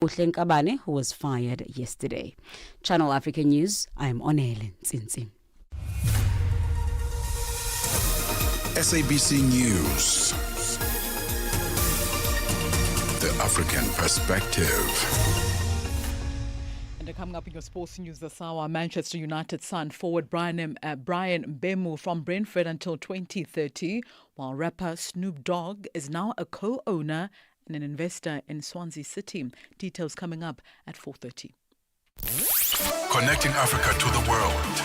Kabane, who was fired yesterday. Channel Africa News, I'm Onele Ntsintsi. SABC News. The African Perspective. And coming up in your sports news this hour, Manchester United signed forward Brian Mbeumo from Brentford until 2030, while rapper Snoop Dogg is now a co-owner and an investor in Swansea City. Details coming up at 4:30. Connecting Africa to the world.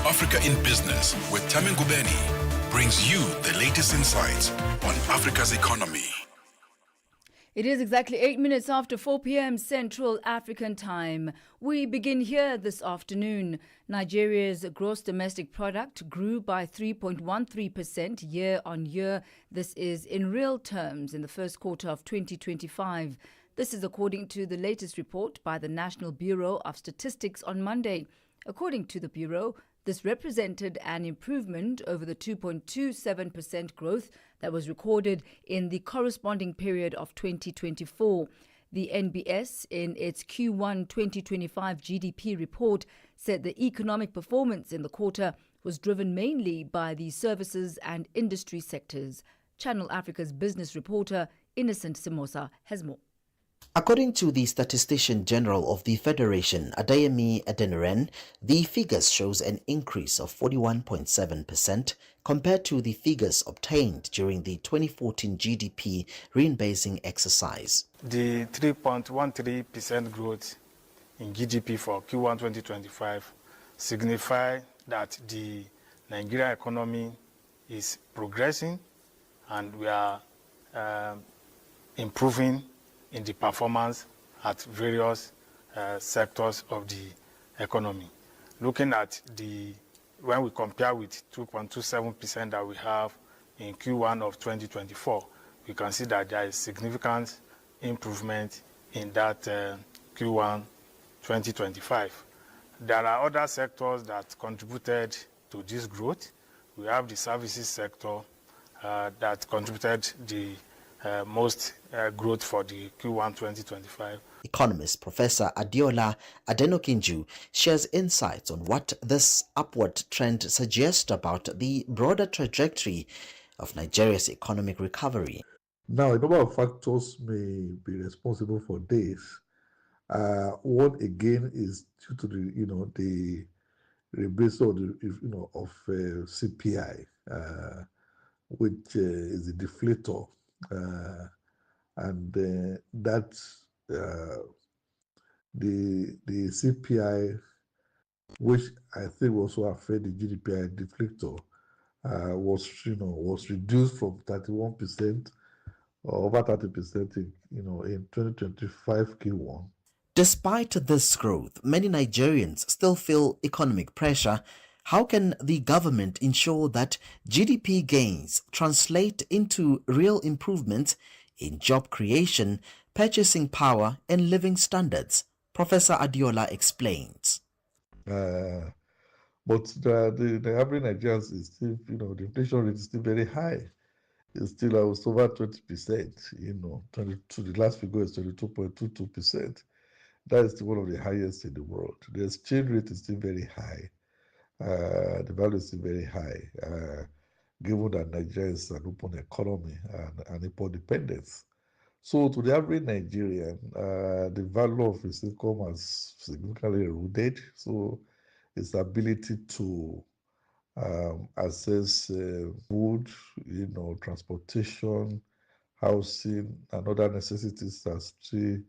Africa in Business with Thami Ngubeni brings you the latest insights on Africa's economy. It is exactly 8 minutes after 4 p.m. Central African Time. We begin here this afternoon. Nigeria's gross domestic product grew by 3.13% year on year. This is in real terms in the first quarter of 2025. This is according to the latest report by the National Bureau of Statistics on Monday. According to the Bureau, this represented an improvement over the 2.27% growth that was recorded in the corresponding period of 2024. The NBS, in its Q1 2025 GDP report, said the economic performance in the quarter was driven mainly by the services and industry sectors. Channel Africa's business reporter, Innocent Simosa, has more. According to the Statistician General of the Federation, Adeyemi Adeniran, the figures shows an increase of 41.7% compared to the figures obtained during the 2014 GDP rebasing exercise. The 3.13% growth in GDP for Q1 2025 signify that the Nigerian economy is progressing and we are improving in the performance at various sectors of the economy. Looking at when we compare with 2.27% that we have in Q1 of 2024, we can see that there is significant improvement in that Q1 2025. There are other sectors that contributed to this growth. We have the services sector that contributed the most growth for the Q1 2025. Economist Professor Adiola Adenokinju shares insights on what this upward trend suggests about the broader trajectory of Nigeria's economic recovery. Now, a number of factors may be responsible for this. One again is due to the rebase of CPI, which is a deflator. That's the CPI, which I think also affect the GDP deflator, was reduced from 31% or over 30% in 2025 Q1. Despite this growth, many Nigerians still feel economic pressure. How can the government ensure that GDP gains translate into real improvements in job creation, purchasing power, and living standards? Professor Adiola explains. But the average Nigerians is still, the inflation rate is still very high. It's still over 20%. The last figure is 22.22%. That is one of the highest in the world. The exchange rate is still very high. The value is still very high, given that Nigeria is an open economy and import dependence. So to the average Nigerian, the value of his income has significantly eroded. So his ability to access food, transportation, housing, and other necessities are still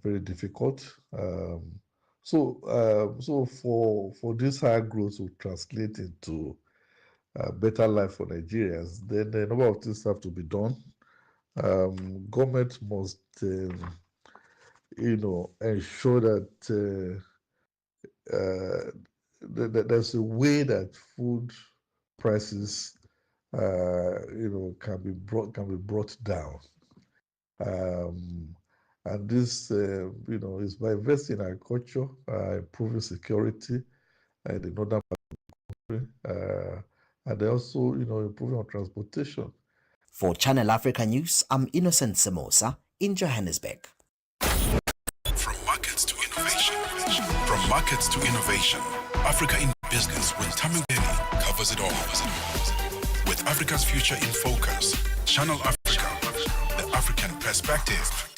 very difficult. So for this higher growth to translate into a better life for Nigerians, then a number of things have to be done. Government must, ensure that there's a way that food prices, can be brought down. And this, is by investing in agriculture, improving security in the northern part of the country, and also, improving on transportation. For Channel Africa News, I'm Innocent Simosa in Johannesburg. markets to innovation, Africa in Business with Thami Ngubeni covers it all. With Africa's future in focus, Channel Africa, the African perspective.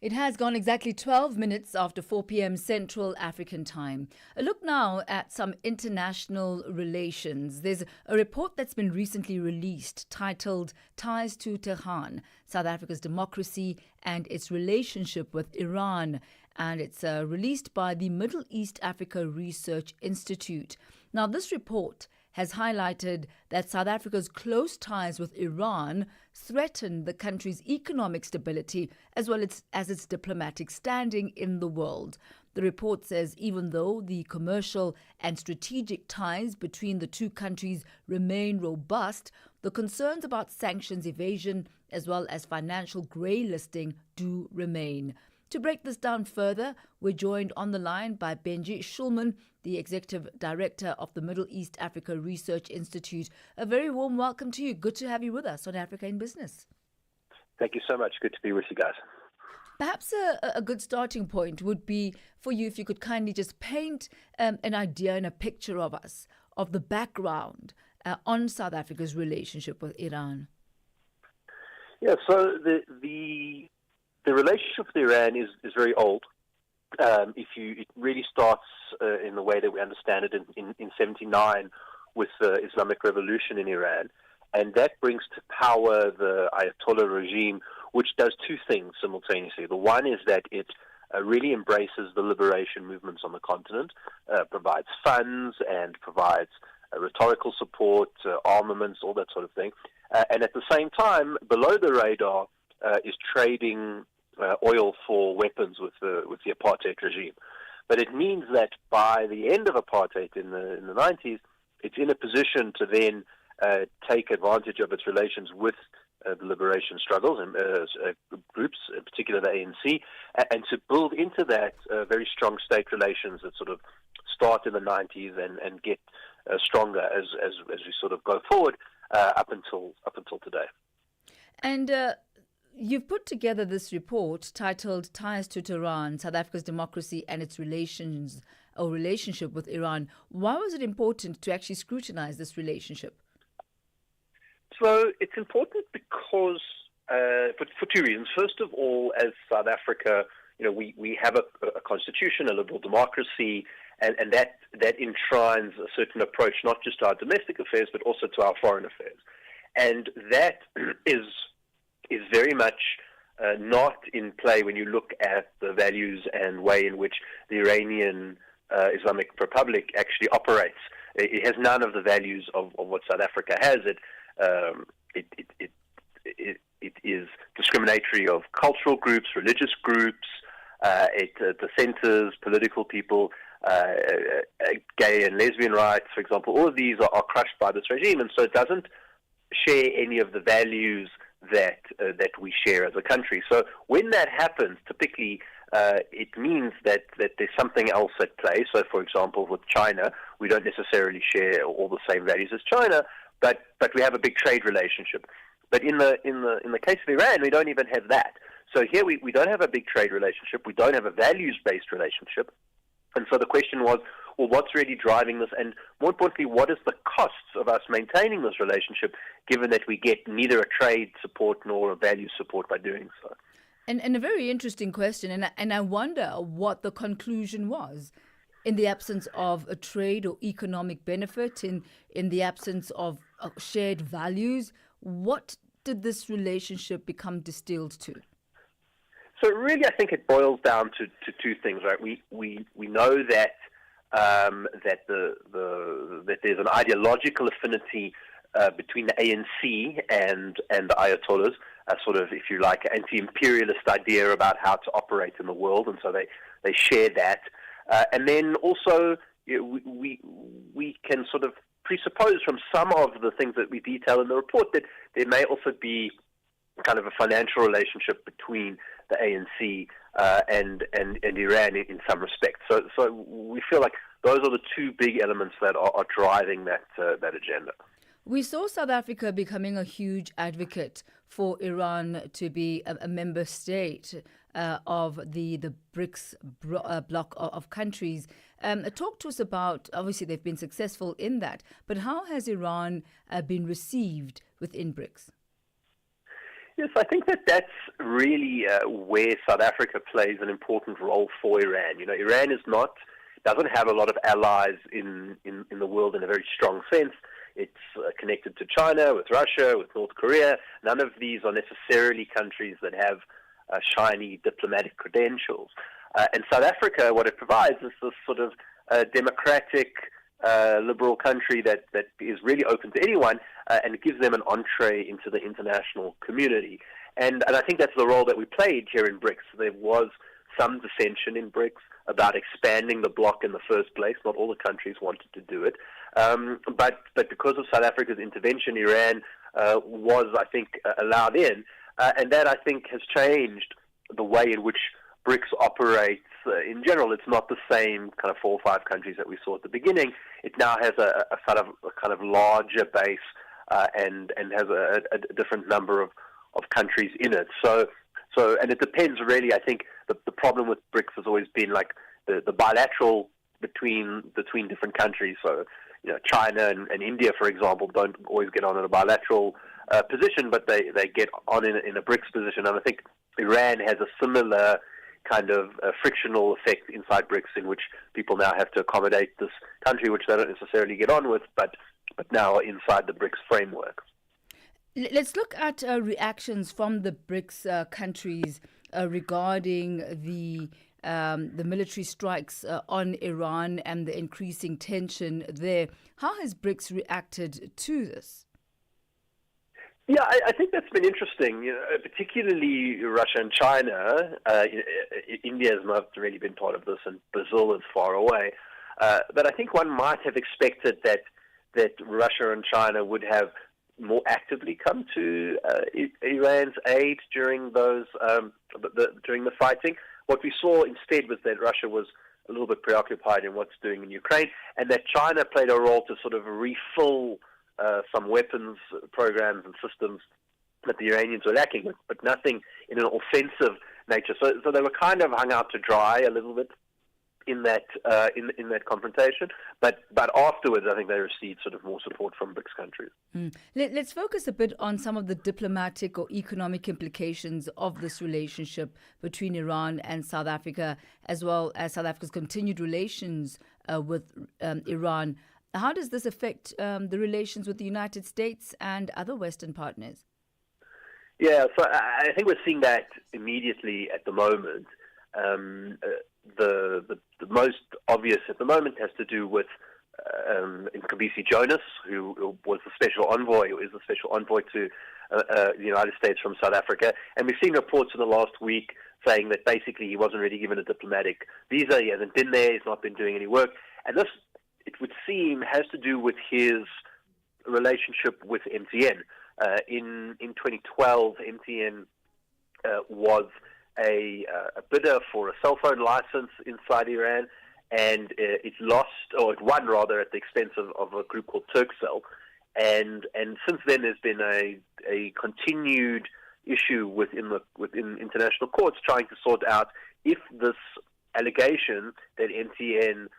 It has gone exactly 12 minutes after 4 p.m. Central African time. A look now at some international relations. There's a report that's been recently released titled Ties to Tehran, South Africa's Democracy and its Relationship with Iran. And it's released by the Middle East Africa Research Institute. Now, this report has highlighted that South Africa's close ties with Iran threaten the country's economic stability as well as its diplomatic standing in the world. The report says even though the commercial and strategic ties between the two countries remain robust, the concerns about sanctions evasion as well as financial grey listing do remain. To break this down further, we're joined on the line by Benji Schulman, the Executive Director of the Middle East Africa Research Institute. A very warm welcome to you. Good to have you with us on Africa in Business. Thank you so much. Good to be with you guys. Perhaps a good starting point would be for you if you could kindly just paint an idea and a picture of us, of the background on South Africa's relationship with Iran. Yeah, so the relationship with Iran is very old. It really starts in the way that we understand it in 79 with the Islamic Revolution in Iran. And that brings to power the Ayatollah regime, which does two things simultaneously. The one is that it really embraces the liberation movements on the continent, provides funds and provides rhetorical support, armaments, all that sort of thing. And at the same time, below the radar, is trading oil for weapons with the apartheid regime. But it means that by the end of apartheid in the 90s, it's in a position to then take advantage of its relations with the liberation struggles and groups, in particular the ANC, and to build into that very strong state relations that sort of start in the 90s and get stronger as we sort of go forward up until today. And you've put together this report titled Ties to Tehran, South Africa's Democracy and its Relationship with Iran. Why was it important to actually scrutinize this relationship? So it's important because for two reasons. First of all, as South Africa, we have a constitution, a liberal democracy, and that enshrines a certain approach not just to our domestic affairs but also to our foreign affairs, and that is very much not in play when you look at the values and way in which the Iranian Islamic Republic actually operates. It has none of the values of what South Africa has. It is discriminatory of cultural groups, religious groups. It dissenters, political people, gay and lesbian rights, for example. All of these are crushed by this regime, and so it doesn't share any of the values that we share as a country. So when that happens, typically it means that there's something else at play. So, for example, with China, we don't necessarily share all the same values as China, but we have a big trade relationship. But in the case of Iran, we don't even have that. So here we don't have a big trade relationship. We don't have a values-based relationship. And so the question was, well, what's really driving this? And more importantly, what is the costs of us maintaining this relationship, given that we get neither a trade support nor a value support by doing so? And a very interesting question, and I wonder what the conclusion was. In the absence of a trade or economic benefit, in the absence of shared values, what did this relationship become distilled to? So really, I think it boils down to two things, right? We know that that there's an ideological affinity between the ANC and the Ayatollahs, a sort of, if you like, anti-imperialist idea about how to operate in the world, and so they share that. And then also, we can sort of presuppose from some of the things that we detail in the report that there may also be kind of a financial relationship between the ANC and Iran in some respects. So we feel like those are the two big elements that are driving that agenda. We saw South Africa becoming a huge advocate for Iran to be a member state of the BRICS bloc of countries. Talk to us about, obviously they've been successful in that, but how has Iran been received within BRICS? Yes, I think that's really where South Africa plays an important role for Iran. You know, Iran doesn't have a lot of allies in the world in a very strong sense. It's connected to China, with Russia, with North Korea. None of these are necessarily countries that have shiny diplomatic credentials. And South Africa, what it provides is this sort of democratic, liberal country that is really open to anyone, and it gives them an entree into the international community. And I think that's the role that we played here in BRICS. There was some dissension in BRICS about expanding the bloc in the first place. Not all the countries wanted to do it. But because of South Africa's intervention, Iran was, I think, allowed in. And that, I think, has changed the way in which BRICS operates. In general, it's not the same kind of 4 or 5 countries that we saw at the beginning. It now has a kind of larger base and has a different number of countries in it. So and it depends really. I think the problem with BRICS has always been like the bilateral between different countries. So, you know, China and India, for example, don't always get on in a bilateral position, but they get on in a BRICS position. And I think Iran has a similar kind of frictional effect inside BRICS, in which people now have to accommodate this country, which they don't necessarily get on with, but now are inside the BRICS framework. Let's look at reactions from the BRICS countries regarding the military strikes on Iran and the increasing tension there. How has BRICS reacted to this? Yeah, I think that's been interesting, you know, particularly Russia and China. India has not really been part of this, and Brazil is far away. But I think one might have expected that Russia and China would have more actively come to Iran's aid during during the fighting. What we saw instead was that Russia was a little bit preoccupied in what's doing in Ukraine, and that China played a role to sort of refill some weapons programs and systems that the Iranians were lacking, but nothing in an offensive nature. So they were kind of hung out to dry a little bit in that confrontation, but afterwards, I think they received sort of more support from BRICS countries. Let's focus a bit on some of the diplomatic or economic implications of this relationship between Iran and South Africa, as well as South Africa's continued relations with Iran. How does this affect the relations with the United States and other Western partners? Yeah, so I think we're seeing that immediately at the moment. The most obvious at the moment has to do with Ngubeni Jonas, who was the special envoy, who is the special envoy to the United States from South Africa. And we've seen reports in the last week saying that basically he wasn't really given a diplomatic visa. He hasn't been there. He's not been doing any work. And this, it would seem, has to do with his relationship with MTN. In 2012, MTN was a bidder for a cell phone license inside Iran, and it won rather at the expense of a group called Turkcell. And since then, there's been a continued issue within international courts trying to sort out if this allegation that MTN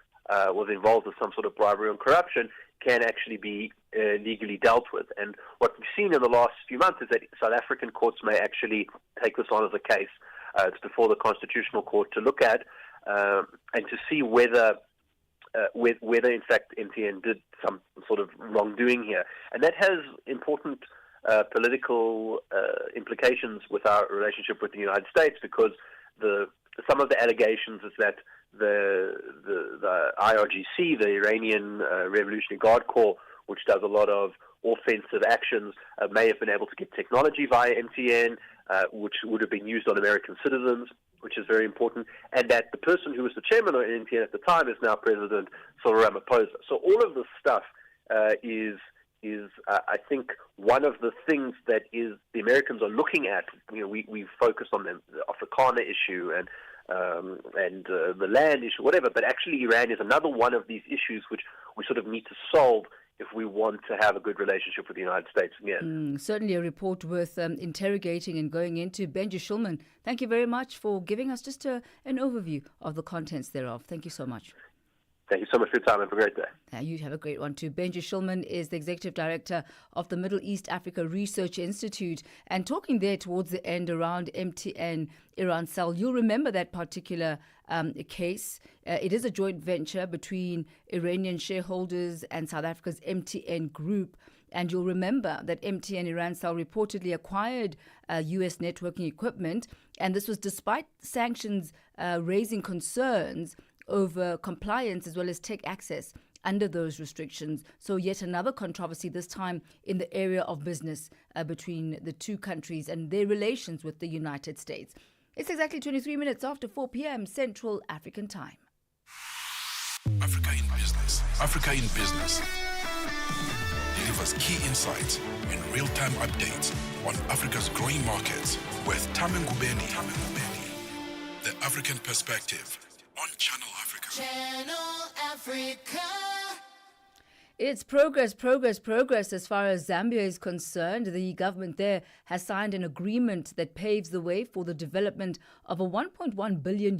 was involved with some sort of bribery and corruption can actually be legally dealt with. And what we've seen in the last few months is that South African courts may actually take this on as a case. It's before the Constitutional Court to look at and to see whether in fact MTN did some sort of wrongdoing here. And that has important political implications with our relationship with the United States, because some of the allegations is that the IRGC, the Iranian Revolutionary Guard Corps, which does a lot of offensive actions, may have been able to get technology via MTN, which would have been used on American citizens, which is very important, and that the person who was the chairman of MTN at the time is now President Cyril Ramaphosa. So all of this stuff is I think, one of the things that the Americans are looking at. You know, we focus on the Afrikaner issue and the land issue, whatever, but actually Iran is another one of these issues which we sort of need to solve if we want to have a good relationship with the United States again. Certainly a report worth interrogating and going into. Benji Shulman, thank you very much for giving us just an overview of the contents thereof. Thank you so much. Thank you so much for your time. Have a great day. You have a great one too. Benji Shulman is the Executive Director of the Middle East Africa Research Institute, and talking there towards the end around MTN Iran Cell. You'll remember that particular case. It is a joint venture between Iranian shareholders and South Africa's MTN Group. And you'll remember that MTN Iran Cell reportedly acquired US networking equipment, and this was despite sanctions raising concerns over compliance as well as tech access under those restrictions. So yet another controversy, this time in the area of business between the two countries and their relations with the United States. It's exactly 23 minutes after 4 p.m. Central African Time. Africa in Business. Africa in Business delivers key insights and real-time updates on Africa's growing markets with Thami Ngubeni. The African Perspective on Channel Africa. Channel Africa. It's progress as far as Zambia is concerned. The government there has signed an agreement that paves the way for the development of a $1.1 billion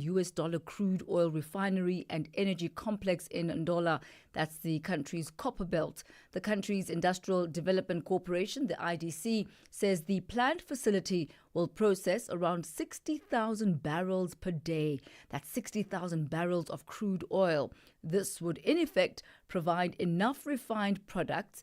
crude oil refinery and energy complex in Ndola. That's the country's copper belt. The country's Industrial Development Corporation, the IDC, says the planned facility will process around 60,000 barrels per day. That's 60,000 barrels of crude oil. This would, in effect, provide enough refined products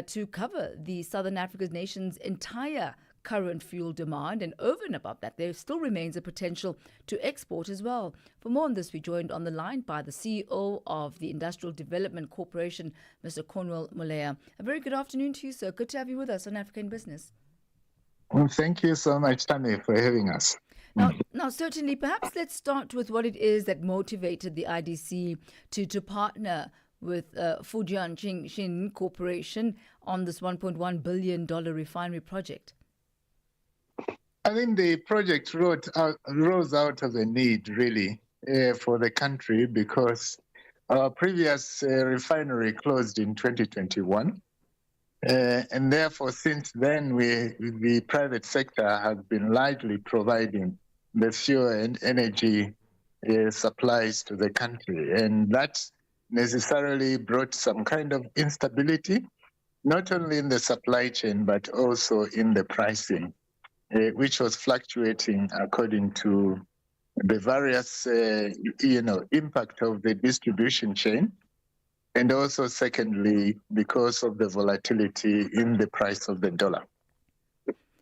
to cover the Southern Africa's nation's entire current fuel demand, and over and above that, there still remains a potential to export as well. For more on this, we joined on the line by the CEO of the Industrial Development Corporation, Mr. Cornwell Molea. A very good afternoon to you, sir. Good to have you with us on African Business. Well, thank you so much, Thami, for having us. Now, certainly, perhaps let's start with what it is that motivated the IDC to partner with Fujian Qingxin Corporation on this $1.1 billion refinery project. I think the project rose out of a need, really, for the country, because our previous refinery closed in 2021. And therefore, since then, the private sector has been largely providing the fuel and energy supplies to the country. And that necessarily brought some kind of instability, not only in the supply chain, but also in the pricing, which was fluctuating according to the various, impact of the distribution chain. And also, secondly, because of the volatility in the price of the dollar.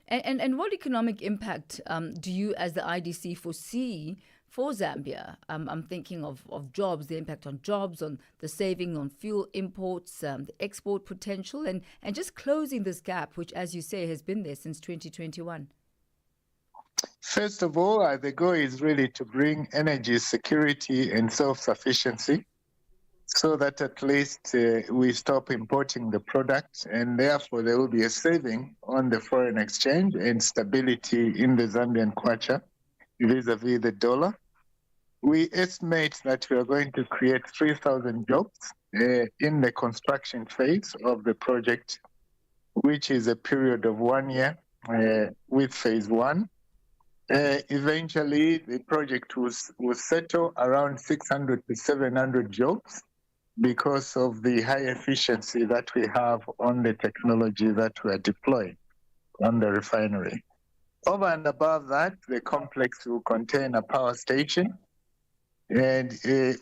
And what economic impact do you, as the IDC, foresee for Zambia? I'm thinking of jobs, the impact on jobs, on the saving on fuel imports, the export potential, and just closing this gap, which, as you say, has been there since 2021. First of all, the goal is really to bring energy security and self-sufficiency, so that at least we stop importing the product, and therefore there will be a saving on the foreign exchange and stability in the Zambian kwacha vis-a-vis the dollar. We estimate that we are going to create 3,000 jobs in the construction phase of the project, which is a period of 1 year with phase one. Eventually, the project will settle around 600 to 700 jobs, because of the high efficiency that we have on the technology that we are deploying on the refinery. Over and above that, the complex will contain a power station, and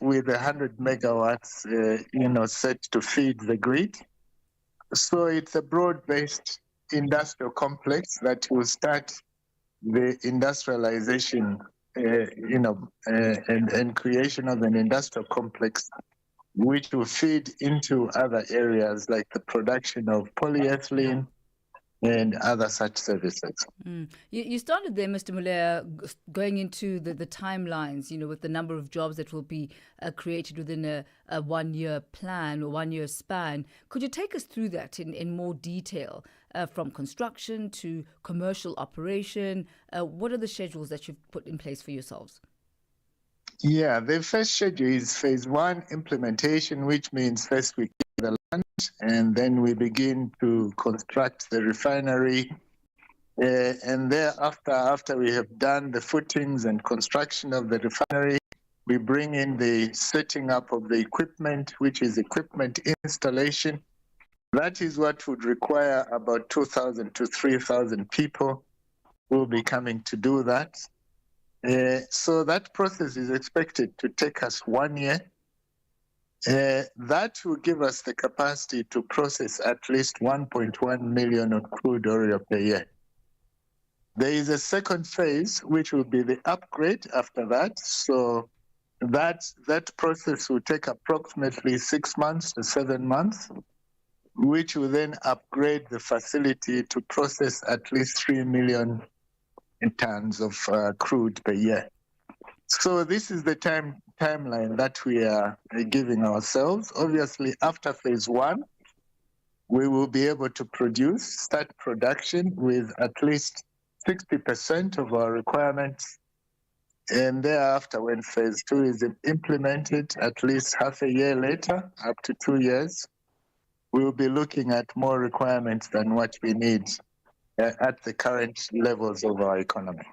with 100 megawatts, set to feed the grid. So it's a broad-based industrial complex that will start the industrialization, and creation of an industrial complex, which will feed into other areas like the production of polyethylene and other such services. You started there, Mr. Molea, going into the timelines, with the number of jobs that will be created within a 1 year plan or 1 year span. Could you take us through that in more detail, from construction to commercial operation? What are the schedules that you've put in place for yourselves? Yeah, the first schedule is phase one implementation, which means first we clear the land, and then we begin to construct the refinery. And thereafter, after we have done the footings and construction of the refinery, we bring in the setting up of the equipment, which is equipment installation. That is what would require about 2,000 to 3,000 people who will be coming to do that. So that process is expected to take us 1 year. That will give us the capacity to process at least 1.1 million of crude oil per year. There is a second phase, which will be the upgrade after that. So that process will take approximately 6 months to 7 months, which will then upgrade the facility to process at least 3 million tons of crude per year. So this is the timeline that we are giving ourselves. Obviously, after phase 1, we will be able to start production with at least 60% of our requirements. And thereafter, when phase 2 is implemented, at least half a year later, up to 2 years, we will be looking at more requirements than what we need at the current levels of our economy.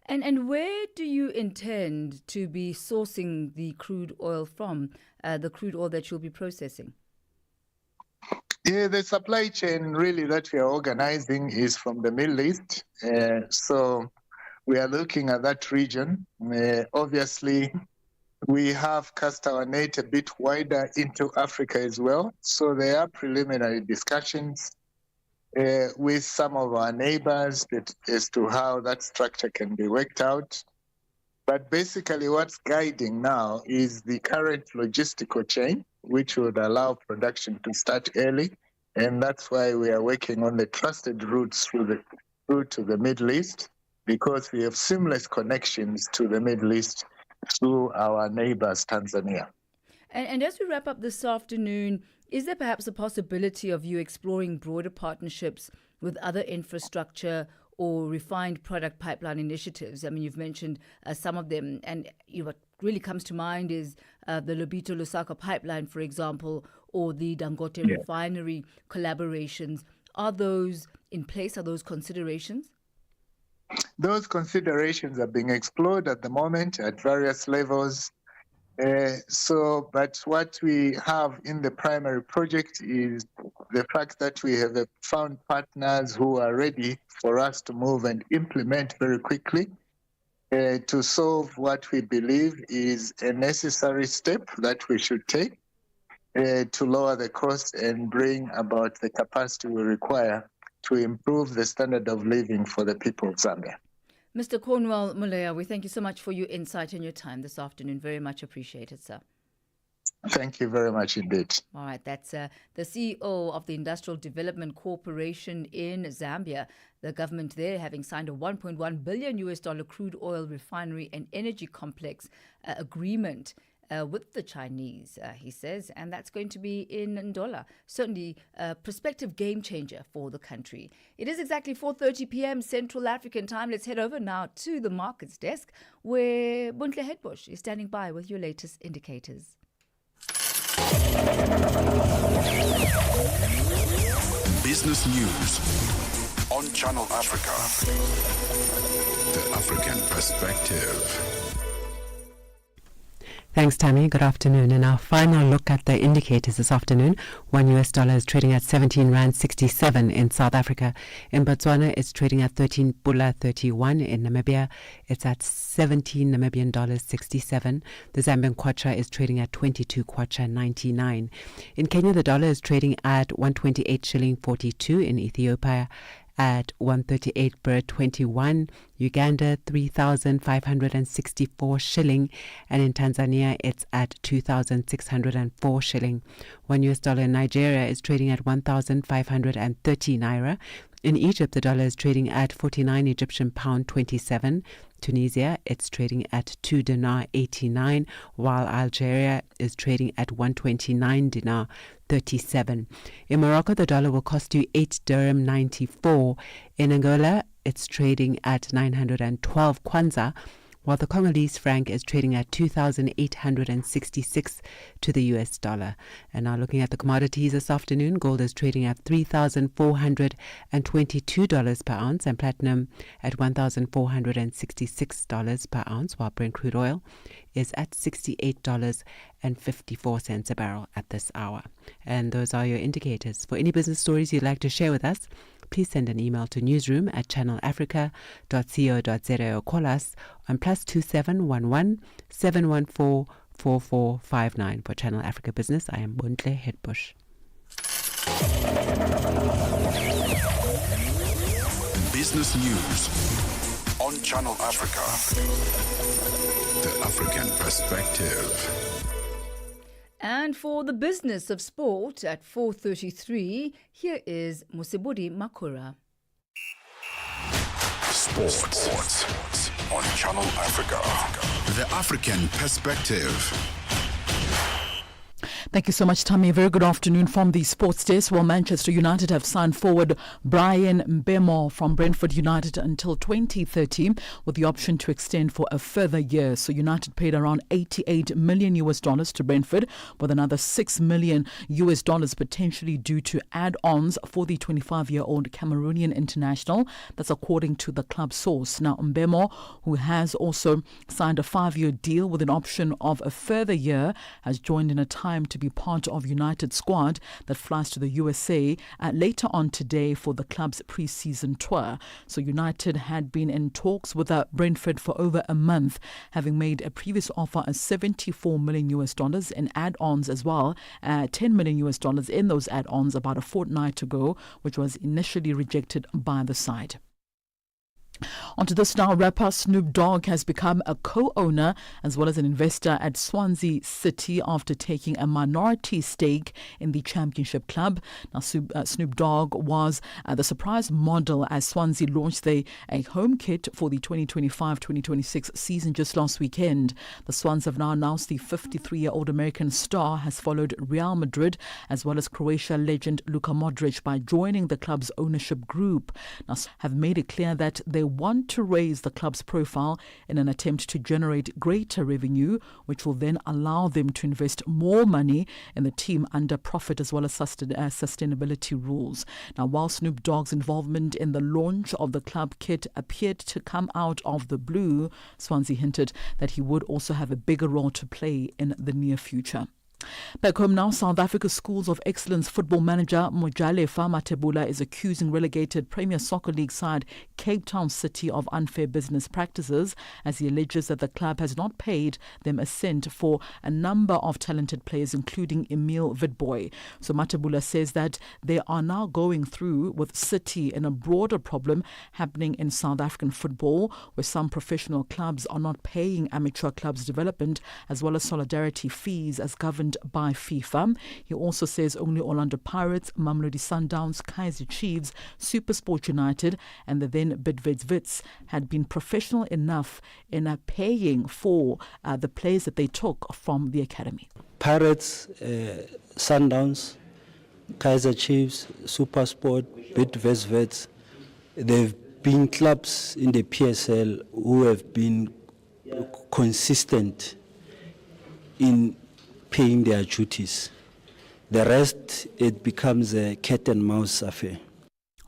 And where do you intend to be sourcing the crude oil from, the crude oil that you'll be processing? Yeah, the supply chain really that we are organizing is from the Middle East. So we are looking at that region. Obviously, we have cast our net a bit wider into Africa as well. So there are preliminary discussions with some of our neighbors as to how that structure can be worked out. But basically what's guiding now is the current logistical chain, which would allow production to start early. And that's why we are working on the trusted routes through to the Middle East, because we have seamless connections to the Middle East through our neighbors, Tanzania. And as we wrap up this afternoon, is there perhaps a possibility of you exploring broader partnerships with other infrastructure or refined product pipeline initiatives? I mean, you've mentioned some of them, and what really comes to mind is the Lobito-Lusaka pipeline, for example, or the Dangote refinery collaborations. Are those in place? Are those considerations? Those considerations are being explored at the moment at various levels. But what we have in the primary project is the fact that we have found partners who are ready for us to move and implement very quickly to solve what we believe is a necessary step that we should take to lower the cost and bring about the capacity we require to improve the standard of living for the people of Zambia. Mr. Cornwell Mulea, we thank you so much for your insight and your time this afternoon. Very much appreciated, sir. Thank you very much indeed. All right, that's the CEO of the Industrial Development Corporation in Zambia. The government there having signed a $1.1 billion crude oil refinery and energy complex agreement with the Chinese, he says, and that's going to be in Ndola. Certainly a prospective game changer for the country. It is exactly 4:30 p.m. Central African time. Let's head over now to the markets desk, where Buntle Hedbush is standing by with your latest indicators. Business news on Channel Africa. The African perspective. Thanks, Thami. Good afternoon. And our final look at the indicators this afternoon. $1 is trading at 17 Rand 67 in South Africa. In Botswana, it's trading at 13 Pula 31. In Namibia, it's at 17 Namibian dollars 67. The Zambian kwacha is trading at 22 kwacha 99. In Kenya, the dollar is trading at 128 shilling 42. In Ethiopia, at 138 birr 21, Uganda 3,564 shilling, and in Tanzania it's at 2,604 shilling. $1 in Nigeria is trading at 1,530 naira. In Egypt, the dollar is trading at 49 Egyptian pound 27. Tunisia, it's trading at 2 dinar 89, while Algeria is trading at 129 dinar 37. In Morocco, the dollar will cost you 8 dirham 94. In Angola, it's trading at 912 kwanza, while the Congolese franc is trading at 2,866 to the US dollar. And now looking at the commodities this afternoon, gold is trading at $3,422 per ounce and platinum at $1,466 per ounce, while Brent crude oil is at $68.54 a barrel at this hour. And those are your indicators. For any business stories you'd like to share with us, please send an email to newsroom@channelafrica.co.za or call us on +2711 714 4459. For Channel Africa Business, I am Bontle Hedbush. Business News on Channel Africa. The African Perspective. And for the business of sport at 4:33, here is Musibudi Makura. Sports on Channel Africa. The African Perspective. Thank you so much, Thami. Very good afternoon from the sports desk. Well, Manchester United have signed forward Brian Mbemo from Brentford United until 2030 with the option to extend for a further year. So United paid around $88 million to Brentford, with another $6 million potentially due to add-ons for the 25-year-old Cameroonian international. That's according to the club source. Now, Mbemo, who has also signed a 5-year deal with an option of a further year, has joined in a time to be part of United's squad that flies to the USA later on today for the club's pre-season tour. So United had been in talks with Brentford for over a month, having made a previous offer of $74 million in add-ons as well, $10 million in those add-ons about a fortnight ago, which was initially rejected by the side. Onto this now, rapper Snoop Dogg has become a co-owner as well as an investor at Swansea City after taking a minority stake in the Championship club. Now, Snoop Dogg was the surprise model as Swansea launched a home kit for the 2025-2026 season just last weekend. The Swans have now announced the 53-year-old American star has followed Real Madrid as well as Croatia legend Luka Modric by joining the club's ownership group. Now, have made it clear that they want to raise the club's profile in an attempt to generate greater revenue, which will then allow them to invest more money in the team under profit as well as sustainability rules. Now, while Snoop Dogg's involvement in the launch of the club kit appeared to come out of the blue, Swansea hinted that he would also have a bigger role to play in the near future. Back home now, South Africa's Schools of Excellence football manager Mojalefa Matebula is accusing relegated Premier Soccer League side Cape Town City of unfair business practices as he alleges that the club has not paid them a cent for a number of talented players, including Emil Witbooi. So Matebula says that they are now going through with City in a broader problem happening in South African football, where some professional clubs are not paying amateur clubs development as well as solidarity fees as governed by FIFA. He also says only Orlando Pirates, Mamelodi Sundowns, Kaizer Chiefs, SuperSport United and the then Bidvest Wits had been professional enough in paying for the players that they took from the academy. Pirates, Sundowns, Kaizer Chiefs, SuperSport, Bidvest Wits, they've been clubs in the PSL who have been consistent in paying their duties. The rest, it becomes a cat and mouse affair.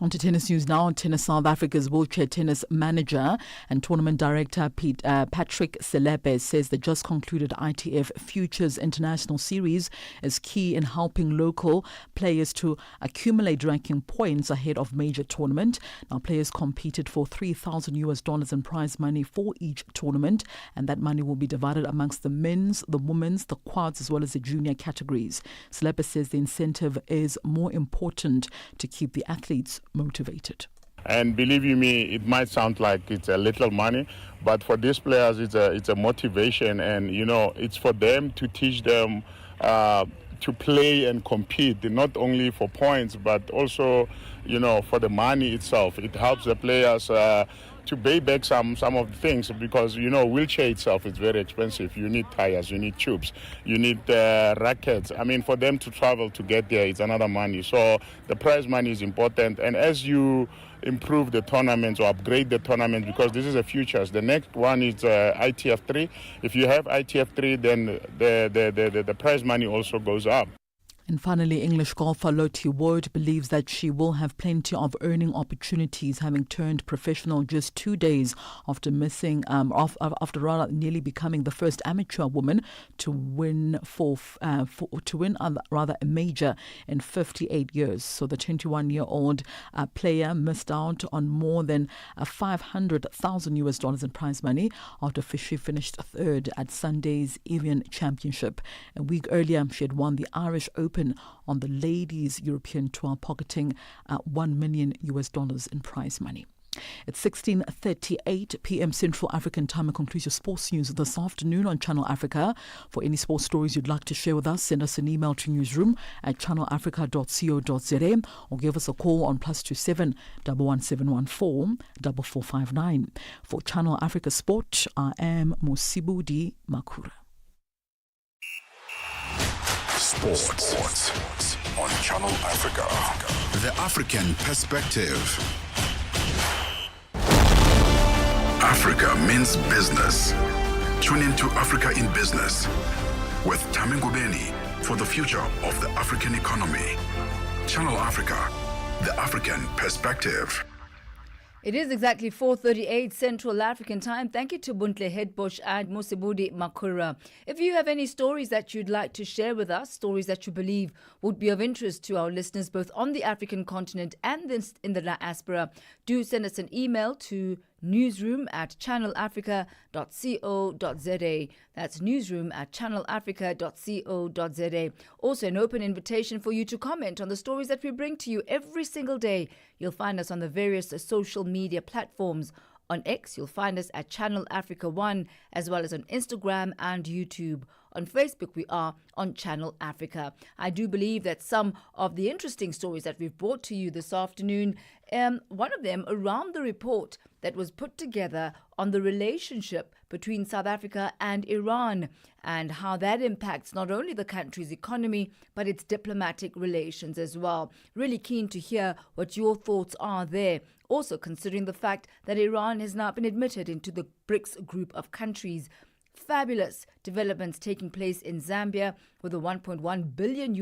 On to tennis news now. Tennis South Africa's wheelchair tennis manager and tournament director Patrick Selepe says the just concluded ITF Futures International Series is key in helping local players to accumulate ranking points ahead of major tournament. Now, players competed for $3,000 in prize money for each tournament, and that money will be divided amongst the men's, the women's, the quads, as well as the junior categories. Selepe says the incentive is more important to keep the athletes motivated. And believe you me, it might sound like it's a little money, but for these players, it's a motivation, and it's for them to teach them to play and compete, not only for points, but also for the money itself. It helps the players to pay back some of the things, because wheelchair itself is very expensive. You need tires, you need tubes, you need rackets. I mean, for them to travel to get there, it's another money. So the prize money is important, and as you improve the tournaments or upgrade the tournament, because this is a futures. The next one is ITF3. If you have ITF3, then the prize money also goes up. And finally, English golfer Lottie Ward believes that she will have plenty of earning opportunities, having turned professional just 2 days after after nearly becoming the first amateur woman to win a major in 58 years. So the 21-year-old player missed out on more than $500,000 in prize money after she finished third at Sunday's Evian Championship. A week earlier, she had won the Irish Open on the Ladies European Tour, pocketing $1 million in prize money. It's 16:38 p.m. Central African Time. And concludes your sports news this afternoon on Channel Africa. For any sports stories you'd like to share with us, send us an email to newsroom@channelafrica.co.za or give us a call on +27 11714 4459. For Channel Africa Sport, I am Musibudi Makura. Sports on Channel Africa. The African perspective. Africa means business. Tune into Africa in Business with Thami Ngubeni for the future of the African economy. Channel Africa, the African perspective. It is exactly 4:38 Central African Time. Thank you to Buntle Headbush and Musibudi Makura. If you have any stories that you'd like to share with us, stories that you believe would be of interest to our listeners both on the African continent and in the diaspora, do send us an email to newsroom@channelafrica.co.za. That's newsroom@channelafrica.co.za. Also an open invitation for you to comment on the stories that we bring to you every single day. You'll find us on the various social media platforms. On X, you'll find us at Channel Africa 1, as well as on Instagram and YouTube. On Facebook, we are on Channel Africa. I do believe that some of the interesting stories that we've brought to you this afternoon, one of them around the report that was put together on the relationship between South Africa and Iran and how that impacts not only the country's economy, but its diplomatic relations as well. Really keen to hear what your thoughts are there. Also considering the fact that Iran has now been admitted into the BRICS group of countries. Fabulous developments taking place in Zambia with a $1.1 billion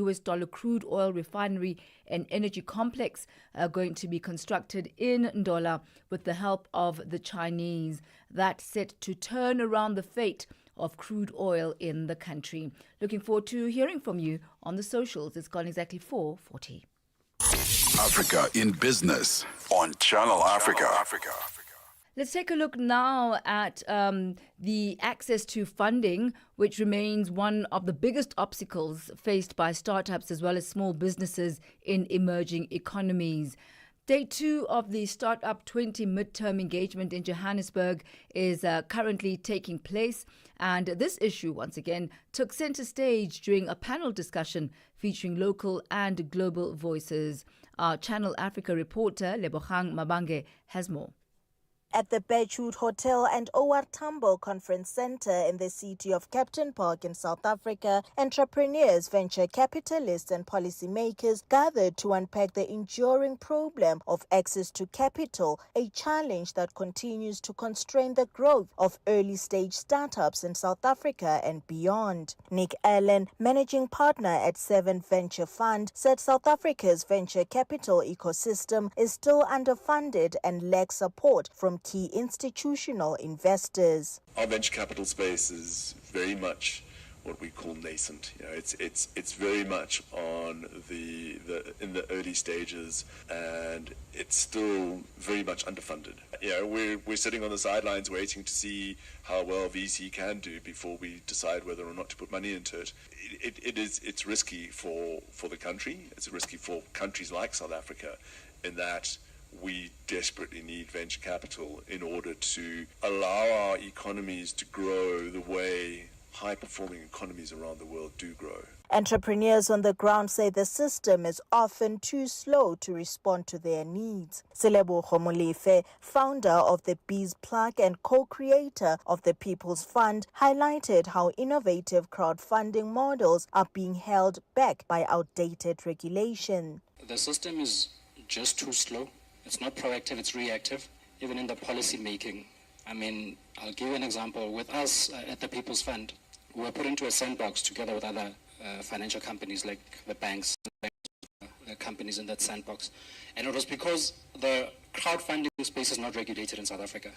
crude oil refinery and energy complex going to be constructed in Ndola with the help of the Chinese. That's set to turn around the fate of crude oil in the country. Looking forward to hearing from you on the socials. It's gone exactly 4:40. Africa in Business on Channel Africa. Let's take a look now at the access to funding, which remains one of the biggest obstacles faced by startups as well as small businesses in emerging economies. Day 2 of the Startup 20 midterm engagement in Johannesburg is currently taking place. And this issue, once again, took center stage during a panel discussion featuring local and global voices. Our Channel Africa reporter, Lebogang Mabange, has more. At the Birchwood Hotel and OR Tambo Conference Center in the city of Captain Park in South Africa, entrepreneurs, venture capitalists and policymakers gathered to unpack the enduring problem of access to capital, a challenge that continues to constrain the growth of early-stage startups in South Africa and beyond. Nick Allen, managing partner at Seven Venture Fund, said South Africa's venture capital ecosystem is still underfunded and lacks support from key institutional investors. Our venture capital space is very much what we call nascent. You know, it's very much on in the early stages, and it's still very much underfunded. You know, we're sitting on the sidelines waiting to see how well VC can do before we decide whether or not to put money into it. It's risky for the country. It's risky for countries like South Africa, in that we desperately need venture capital in order to allow our economies to grow the way high-performing economies around the world do grow. Entrepreneurs on the ground say the system is often too slow to respond to their needs. Selebogo Molefe, founder of the Bees Plug and co-creator of the People's Fund, highlighted how innovative crowdfunding models are being held back by outdated regulation. The system is just too slow. It's not proactive, it's reactive, even in the policy making. I mean, I'll give you an example. With us at the People's Fund, we were put into a sandbox together with other financial companies like the banks, the companies in that sandbox. And it was because the crowdfunding space is not regulated in South Africa.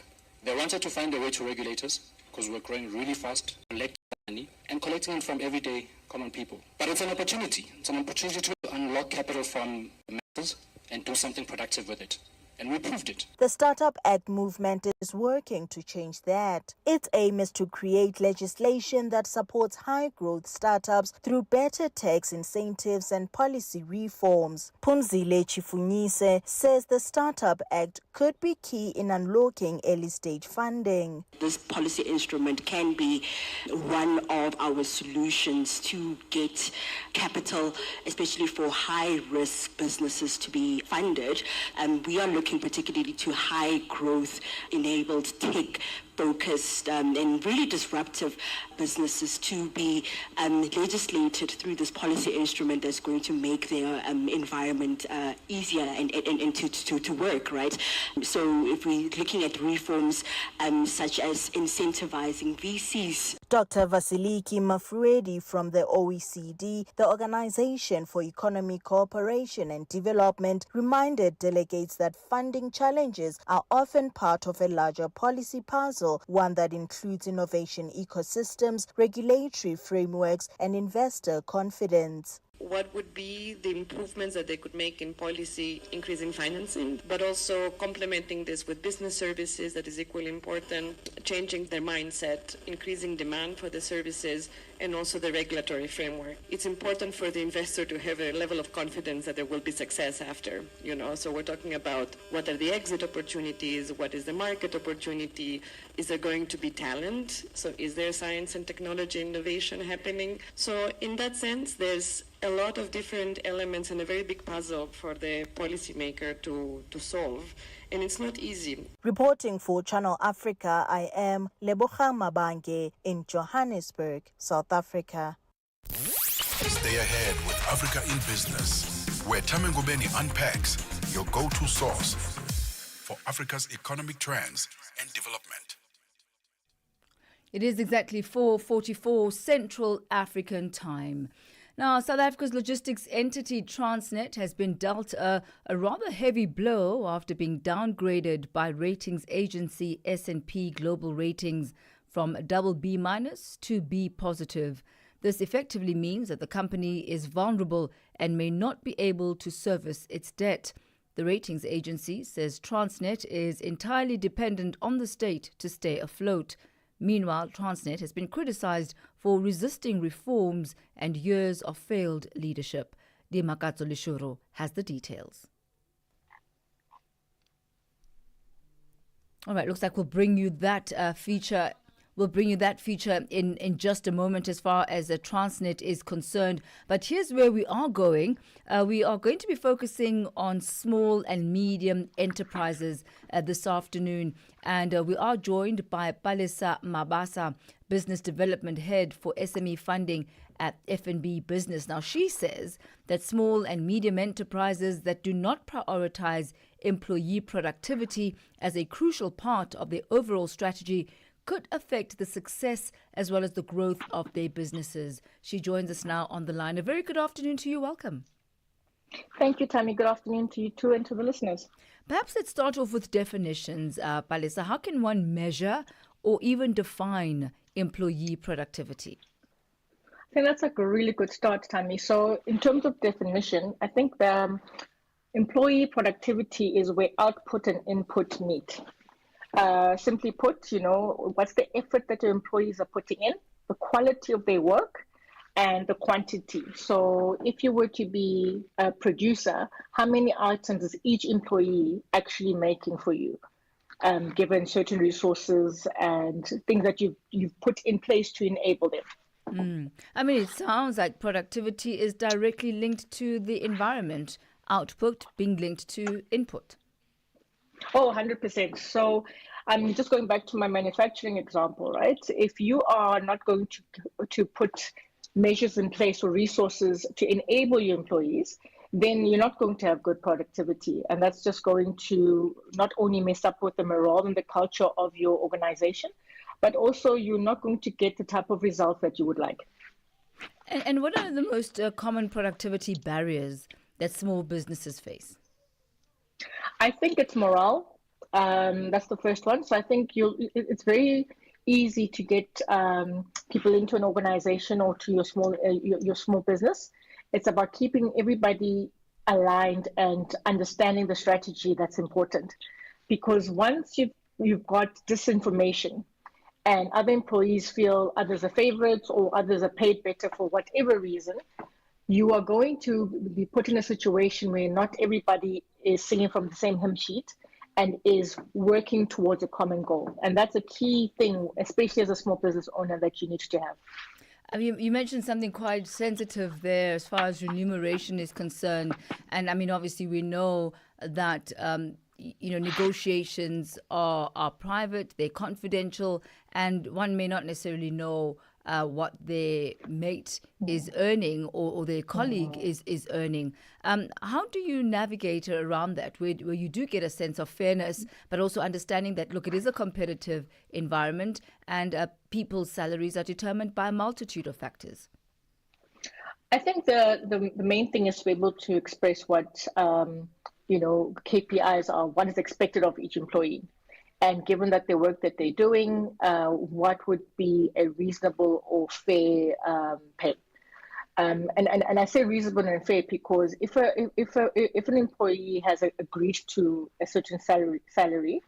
They wanted to find a way to regulate us because we're growing really fast, collecting money and collecting it from everyday common people. But it's an opportunity. It's an opportunity to unlock capital from the masses and do something productive with it. And we proved it. The Startup Act movement is working to change that. Its aim is to create legislation that supports high-growth startups through better tax incentives and policy reforms. Phumzile Chifunyise says the Startup Act could be key in unlocking early-stage funding. This policy instrument can be one of our solutions to get capital, especially for high-risk businesses to be funded. And we are looking particularly to high growth enabled tech focused and really disruptive businesses to be legislated through this policy instrument that's going to make their environment easier and to work, right? So if we're looking at reforms such as incentivizing VCs. Dr. Vasiliki Mafruedi from the OECD, the Organization for Economic Cooperation and Development, reminded delegates that funding challenges are often part of a larger policy puzzle, one that includes innovation ecosystems, regulatory frameworks, and investor confidence. What would be the improvements that they could make in policy, increasing financing, but also complementing this with business services that is equally important, changing their mindset, increasing demand for the services, and also the regulatory framework. It's important for the investor to have a level of confidence that there will be success after, so we're talking about what are the exit opportunities, what is the market opportunity, is there going to be talent, so is there science and technology innovation happening? So in that sense, there's a lot of different elements and a very big puzzle for the policymaker to solve. And it's not easy. Reporting for Channel Africa, I am Leboga Mabange in Johannesburg, South Africa. Stay ahead with Africa in Business, where Thami Ngubeni unpacks your go-to source for Africa's economic trends and development. It is exactly 4:44 Central African time. Now, South Africa's logistics entity Transnet has been dealt a rather heavy blow after being downgraded by ratings agency S&P Global Ratings from BB- to B positive. This effectively means that the company is vulnerable and may not be able to service its debt. The ratings agency says Transnet is entirely dependent on the state to stay afloat. Meanwhile, Transnet has been criticized for resisting reforms and years of failed leadership. Dimakatso Lishuro has the details. All right, looks like we'll bring you that feature. We'll bring you that feature in just a moment as far as Transnet is concerned. But here's where we are going. We are going to be focusing on small and medium enterprises this afternoon. And we are joined by Palesa Mabasa, Business Development Head for SME Funding at FNB Business. Now, she says that small and medium enterprises that do not prioritize employee productivity as a crucial part of their overall strategy could affect the success as well as the growth of their businesses. She joins us now on the line. A very good afternoon to you. Welcome. Thank you, Thami. Good afternoon to you too and to the listeners. Perhaps let's start off with definitions, Palesa. How can one measure or even define employee productivity? I think that's like a really good start, Thami. So in terms of definition, I think the employee productivity is where output and input meet. Simply put, what's the effort that your employees are putting in, the quality of their work, and the quantity. So if you were to be a producer, how many items is each employee actually making for you? given certain resources and things that you've put in place to enable them. I mean, it sounds like productivity is directly linked to the environment, output being linked to input. Oh, 100%. So I'm just going back to my manufacturing example, right? If you are not going to put measures in place or resources to enable your employees, then you're not going to have good productivity. And that's just going to not only mess up with the morale and the culture of your organization, but also you're not going to get the type of results that you would like. And what are the most common productivity barriers that small businesses face? I think it's morale. That's the first one. So I think it's very easy to get people into an organization or to your small business. It's about keeping everybody aligned and understanding the strategy that's important. Because once you've got disinformation and other employees feel others are favorites or others are paid better for whatever reason, you are going to be put in a situation where not everybody is singing from the same hymn sheet and is working towards a common goal. And that's a key thing, especially as a small business owner, that you need to have. I mean, you mentioned something quite sensitive there as far as remuneration is concerned. And I mean, obviously, we know that negotiations are private, they're confidential, and one may not necessarily know what their mate is earning or their colleague is earning. How do you navigate around that, where you do get a sense of fairness, but also understanding that, look, it is a competitive environment and people's salaries are determined by a multitude of factors? I think the main thing is to be able to express what KPIs are, what is expected of each employee. And given that the work that they're doing, what would be a reasonable or fair pay? And I say reasonable and fair because if an employee has agreed to a certain salary,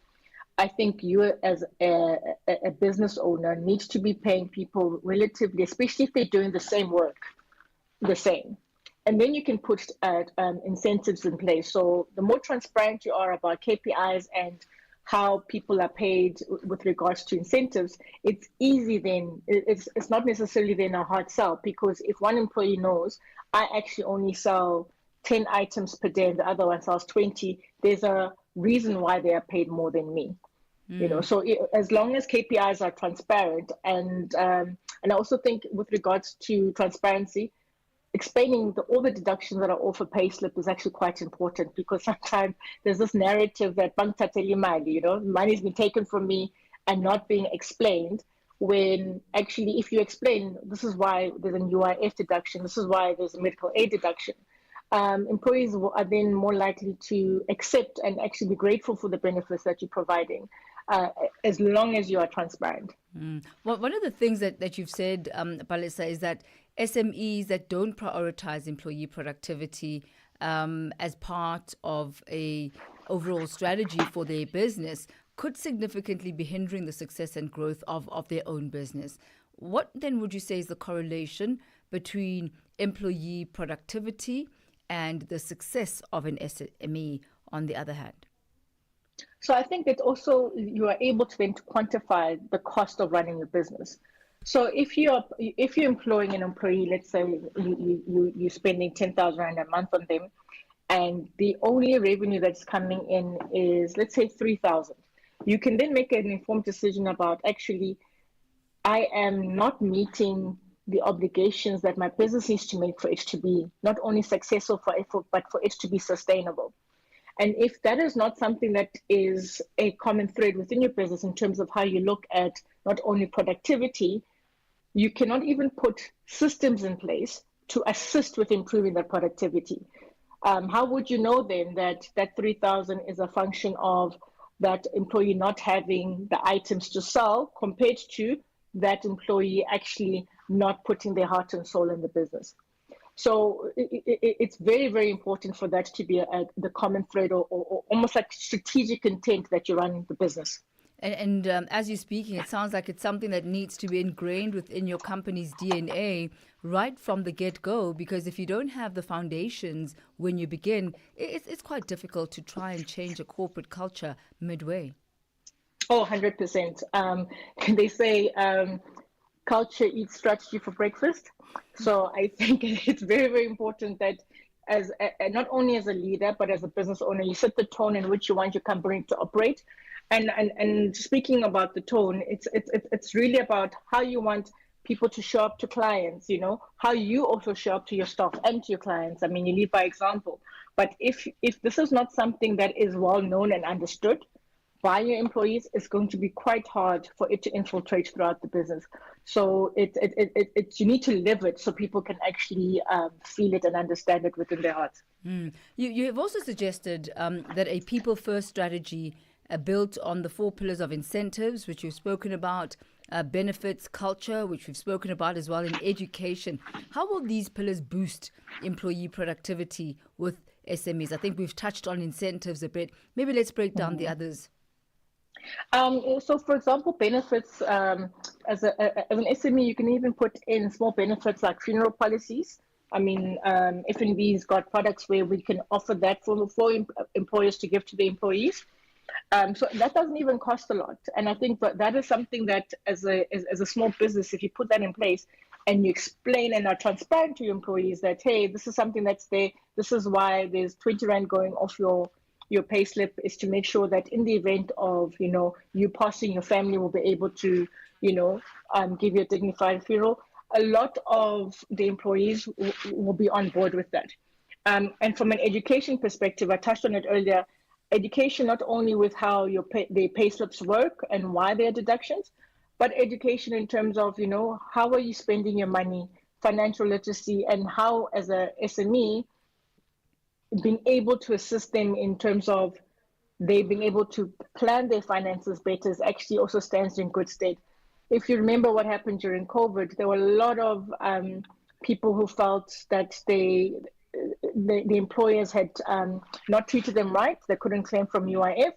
I think you as a business owner needs to be paying people relatively, especially if they're doing the same work, the same. And then you can put incentives in place. So the more transparent you are about KPIs and how people are paid with regards to incentives, it's easy then. It's not necessarily then a hard sell, because if one employee knows, I actually only sell 10 items per day and the other one sells 20, there's a reason why they are paid more than me. So as long as KPIs are transparent, and I also think with regards to transparency, explaining all the deductions that are off a payslip is actually quite important, because sometimes there's this narrative that money's been taken from me and not being explained, when actually if you explain, this is why there's an UIF deduction, this is why there's a medical aid deduction, employees are then more likely to accept and actually be grateful for the benefits that you're providing, as long as you are transparent. Well, one of the things that you've said, Palesa, is that SMEs that don't prioritize employee productivity as part of a overall strategy for their business could significantly be hindering the success and growth of their own business. What then would you say is the correlation between employee productivity and the success of an SME on the other hand? So I think that also you are able to then to quantify the cost of running your business. So if you're employing an employee, let's say you're spending 10,000 Rand a month on them, and the only revenue that's coming in is, let's say, 3,000. You can then make an informed decision about, actually, I am not meeting the obligations that my business needs to make for it to be not only successful but for it to be sustainable. And if that is not something that is a common thread within your business in terms of how you look at not only productivity, you cannot even put systems in place to assist with improving that productivity. How would you know then that 3,000 is a function of that employee not having the items to sell compared to that employee actually not putting their heart and soul in the business? So it's very, very important for that to be the common thread or almost like strategic intent that you run the business. And as you're speaking, it sounds like it's something that needs to be ingrained within your company's DNA right from the get-go, because if you don't have the foundations when you begin, it's quite difficult to try and change a corporate culture midway. Oh, 100%. They say culture eats strategy for breakfast. So I think it's very, very important that as not only as a leader, but as a business owner, you set the tone in which you want your company to operate. And speaking about the tone, it's really about how you want people to show up to clients, how you also show up to your staff and to your clients. I mean, you lead by example. But if this is not something that is well known and understood by your employees, it's going to be quite hard for it to infiltrate throughout the business. So you need to live it so people can actually feel it and understand it within their hearts. You have also suggested that a people-first strategy built on the 4 pillars of incentives, which you've spoken about, benefits, culture, which we've spoken about as well, in education. How will these pillars boost employee productivity with SMEs? I think we've touched on incentives a bit. Maybe let's break down the others. So, for example, benefits, as an SME, you can even put in small benefits like funeral policies. I mean, F&B's got products where we can offer that for employers to give to the employees. So that doesn't even cost a lot. And I think that is something that as a small business, if you put that in place and you explain and are transparent to your employees that, hey, this is something that's there, this is why there's 20 Rand going off your pay slip, is to make sure that in the event of, you passing, your family will be able to, give you a dignified funeral. A lot of the employees will be on board with that. And from an education perspective, I touched on it earlier, education not only with how the pay slips work and why there are deductions, but education in terms of, how are you spending your money, financial literacy, and how as a SME, being able to assist them in terms of they being able to plan their finances better is actually also stands in good state. If you remember what happened during COVID, there were a lot of people who felt that the employers had not treated them right. They couldn't claim from UIF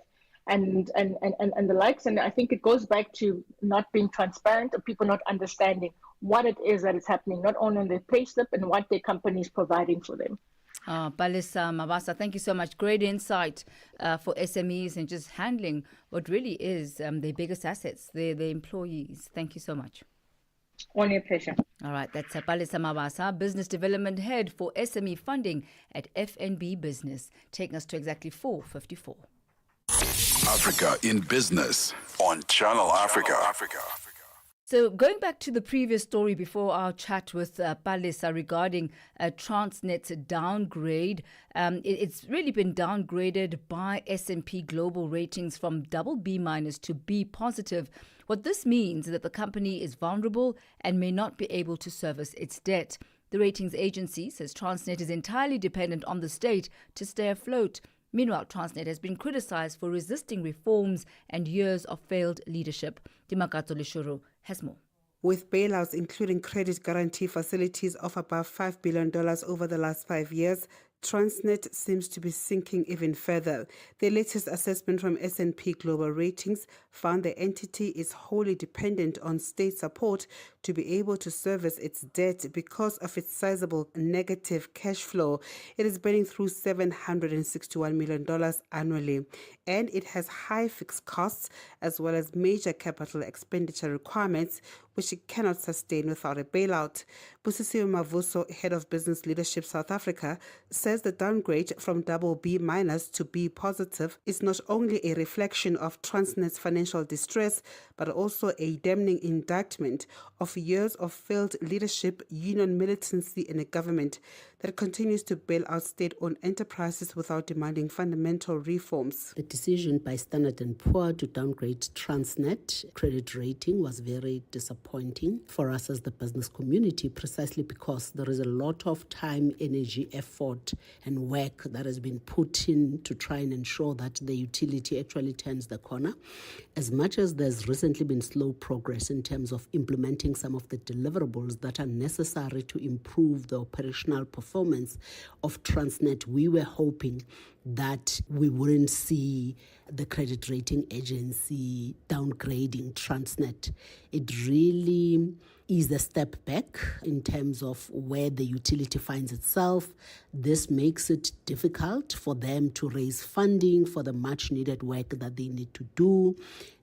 and the likes. And I think it goes back to not being transparent, or people not understanding what it is that is happening, not only on their payslip and what their company is providing for them. Palesa Mabasa, thank you so much. Great insight for SMEs and just handling what really is their biggest assets, their employees. Thank you so much. On your pleasure. All right, that's Palesa Mabasa, Business Development Head for SME Funding at FNB Business, taking us to exactly 4:54. Africa in Business on Channel Africa. So going back to the previous story before our chat with Palesa regarding Transnet's downgrade, it's really been downgraded by S&P Global Ratings from BB- to B positive. What this means is that the company is vulnerable and may not be able to service its debt. The ratings agency says Transnet is entirely dependent on the state to stay afloat. Meanwhile, Transnet has been criticized for resisting reforms and years of failed leadership. Dimakato Lishuru has more. With bailouts, including credit guarantee facilities of above $5 billion over the last 5 years, Transnet seems to be sinking even further. The latest assessment from S&P Global Ratings found the entity is wholly dependent on state support to be able to service its debt because of its sizable negative cash flow. It is burning through $761 million annually, and it has high fixed costs as well as major capital expenditure requirements, which it cannot sustain without a bailout. Busisiwe Mavuso, Head of Business Leadership South Africa, says the downgrade from BB- to B positive is not only a reflection of Transnet's financial distress, but also a damning indictment of years of failed leadership, union militancy, and a government that continues to bail out state-owned enterprises without demanding fundamental reforms. The decision by Standard & Poor's to downgrade Transnet credit rating was very disappointing for us as the business community, precisely because there is a lot of time, energy, effort, and work that has been put in to try and ensure that the utility actually turns the corner. As much as there's recently been slow progress in terms of implementing some of the deliverables that are necessary to improve the operational performance of Transnet, we were hoping that we wouldn't see the credit rating agency downgrading Transnet. It really is a step back in terms of where the utility finds itself. This makes it difficult for them to raise funding for the much needed work that they need to do.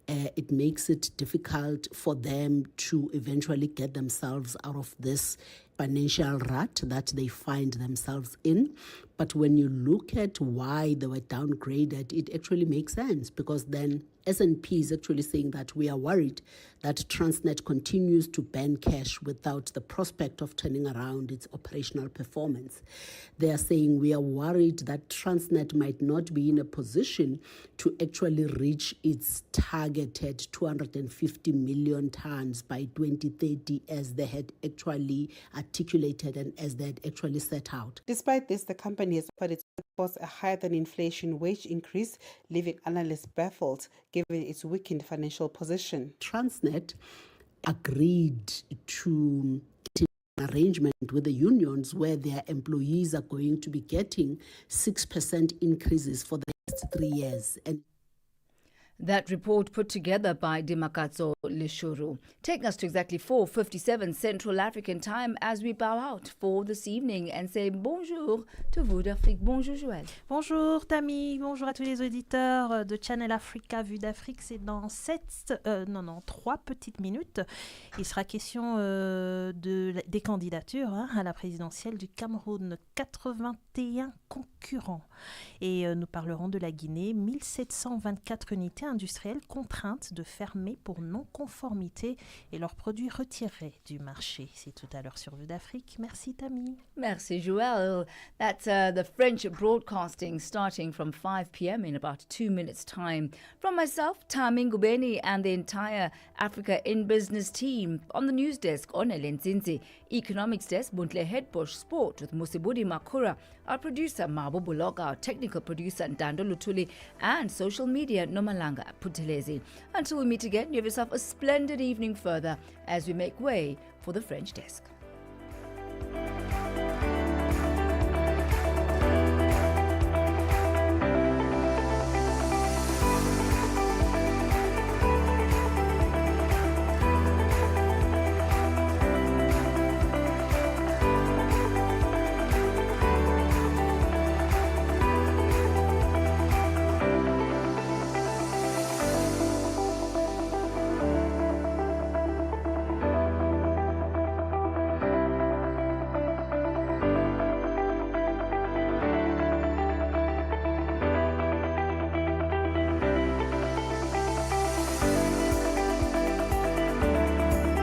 It makes it difficult for them to eventually get themselves out of this financial rut that they find themselves in. But when you look at why they were downgraded, it actually makes sense, because then S&P is actually saying that we are worried that Transnet continues to burn cash without the prospect of turning around its operational performance. They are saying we are worried that Transnet might not be in a position to actually reach its targeted 250 million tons by 2030 as they had actually articulated and as they had actually set out. Despite this, the company has offered its workforce a higher than inflation wage increase, leaving analysts baffled given its weakened financial position. Transnet agreed to an arrangement with the unions where their employees are going to be getting 6% increases for the next 3 years. And that report put together by Dimakatso Leshuru. Taking us to exactly 4:57 Central African time as we bow out for this evening and say bonjour to Vue d'Afrique. Bonjour Joël. Bonjour Thami, bonjour à tous les auditeurs de Channel Africa, Vue d'Afrique. C'est dans 3 petites minutes. Il sera question des candidatures à la présidentielle du Cameroun. 81 concurrents. Et nous parlerons de la Guinée. 1724 unités industrielles contraintes de fermer pour non-conformité et leurs produits retirés du marché. C'est tout à l'heure sur Vue d'Afrique. Merci Thami. Merci Joël. That's the French broadcasting starting from 5 p.m. in about 2 minutes' time. From myself, Thami Ngubeni, and the entire Africa in Business team. On the news desk, Onele Nzinzi. Economics desk, Buntle Headbush. Sport with Musibudi Makura. Our producer, Mabo Buloga. Our technical producer, Ndando Lutuli. And social media, Nomalanga Putelezi. Until we meet again, you have yourself a splendid evening further as we make way for the French desk.